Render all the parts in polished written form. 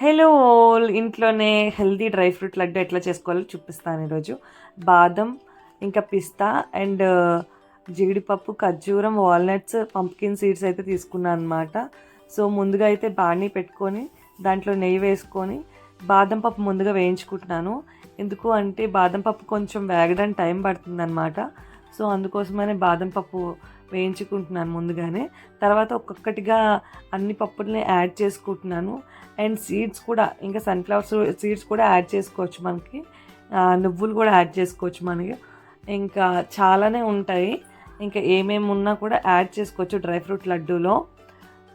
Hello all! ఇంట్లోనే healthy dry fruit laddu ఎట్లా చేసుకోవాలో చూపిస్తాను ఈరోజు. బాదం, ఇంకా పిస్తా అండ్ జీడిపప్పు, ఖర్జూరం, వాల్నట్స్, పంప్కిన్ సీడ్స్ అయితే తీసుకున్నాను అనమాట. సో ముందుగా అయితే బాణీ పెట్టుకొని దాంట్లో నెయ్యి వేసుకొని బాదం పప్పు ముందుగా వేయించుకుంటున్నాను. ఎందుకు అంటే బాదం పప్పు కొంచెం వేగడానికి టైం పడుతుందన్నమాట. సో అందుకోసమనే బాదం పప్పు వేయించుకుంటున్నాను ముందుగానే. తర్వాత ఒక్కొక్కటిగా అన్ని పప్పుల్ని యాడ్ చేసుకుంటున్నాను. అండ్ సీడ్స్ కూడా ఇంకా సన్ఫ్లవర్ సీడ్స్ కూడా యాడ్ చేసుకోవచ్చు మనకి. నువ్వులు కూడా యాడ్ చేసుకోవచ్చు మనకి. ఇంకా చాలానే ఉంటాయి. ఇంకా ఏమేమి ఉన్నా కూడా యాడ్ చేసుకోవచ్చు డ్రై ఫ్రూట్ లడ్డూలో.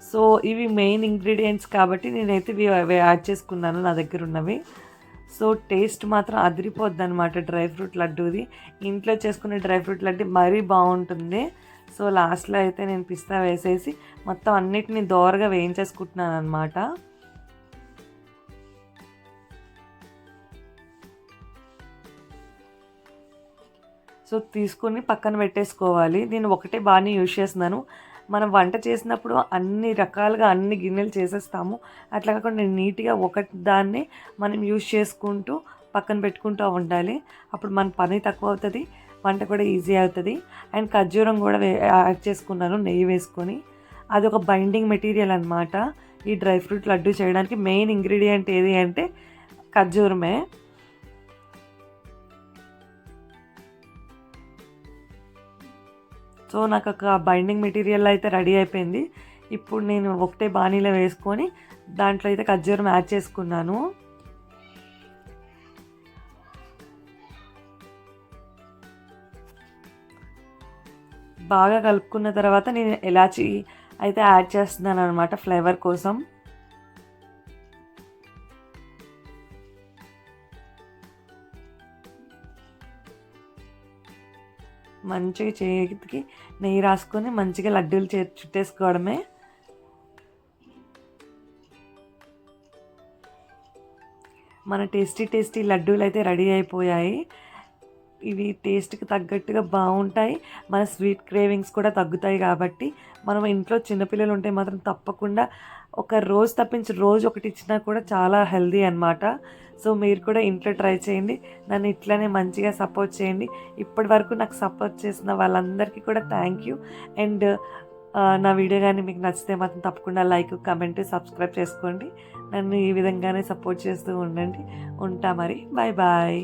సో ఇవి మెయిన్ ఇంగ్రీడియంట్స్ కాబట్టి నేనైతే ఇవి యాడ్ చేసుకున్నాను నా దగ్గర ఉన్నవి. సో టేస్ట్ మాత్రం అదిరిపోద్ది అనమాట డ్రై ఫ్రూట్ లడ్డూది. ఇంట్లో చేసుకునే డ్రై ఫ్రూట్ లడ్డు మరీ బాగుంటుంది. సో లాస్ట్లో అయితే నేను పిస్తా వేసేసి మొత్తం అన్నిటిని దోరగా వేయించేసుకుంటున్నాను అనమాట. సో తీసుకొని పక్కన పెట్టేసుకోవాలి. నేను ఒకటే బాగానే యూజ్ చేస్తున్నాను. మనం వంట చేసినప్పుడు అన్ని రకాలుగా అన్ని గిన్నెలు చేసేస్తాము. అట్లా కాకుండా నేను నీట్గా ఒకటి దాన్ని మనం యూజ్ చేసుకుంటూ పక్కన పెట్టుకుంటూ ఉండాలి. అప్పుడు మన పని తక్కువ అవుతుంది, వంట కూడా ఈజీ అవుతుంది. అండ్ ఖర్జూరం కూడా యాడ్ చేసుకున్నాను నెయ్యి వేసుకొని. అది ఒక బైండింగ్ మెటీరియల్ అనమాట. ఈ డ్రై ఫ్రూట్ లడ్డు చేయడానికి మెయిన్ ఇంగ్రీడియంట్ ఏది అంటే ఖర్జూరమే. సో నాకు ఒక బైండింగ్ మెటీరియల్ అయితే రెడీ అయిపోయింది. ఇప్పుడు నేను ఒకటే బాణీలో వేసుకొని దాంట్లో అయితే ఖర్జూరం యాడ్ చేసుకున్నాను. బాగా కలుపుకున్న తర్వాత నేను ఇలాచీ అయితే యాడ్ చేస్తున్నాను అనమాట ఫ్లేవర్ కోసం. మంచిగా చేతికి నెయ్యి రాసుకొని మంచిగా లడ్డూలు చుట్టేసుకోవడమే. మన టేస్టీ లడ్డూలు అయితే రెడీ అయిపోయాయి. ఇవి టేస్ట్కి తగ్గట్టుగా బాగుంటాయి. మన స్వీట్ క్రేవింగ్స్ కూడా తగ్గుతాయి కాబట్టి మనం ఇంట్లో చిన్నపిల్లలు ఉంటే మాత్రం తప్పకుండా ఒక రోజు తప్పించి రోజు ఒకటి ఇచ్చినా కూడా చాలా హెల్దీ అనమాట. సో మీరు కూడా ఇంట్లో ట్రై చేయండి. నన్ను ఇట్లానే మంచిగా సపోర్ట్ చేయండి. ఇప్పటి వరకు నాకు సపోర్ట్ చేసిన వాళ్ళందరికీ కూడా థ్యాంక్ యూ. అండ్ నా వీడియో కానీ మీకు నచ్చితే మాత్రం తప్పకుండా లైక్, కమెంట్, సబ్స్క్రైబ్ చేసుకోండి. నన్ను ఈ విధంగానే సపోర్ట్ చేస్తూ ఉండండి. ఉంటా మరి. Bye bye.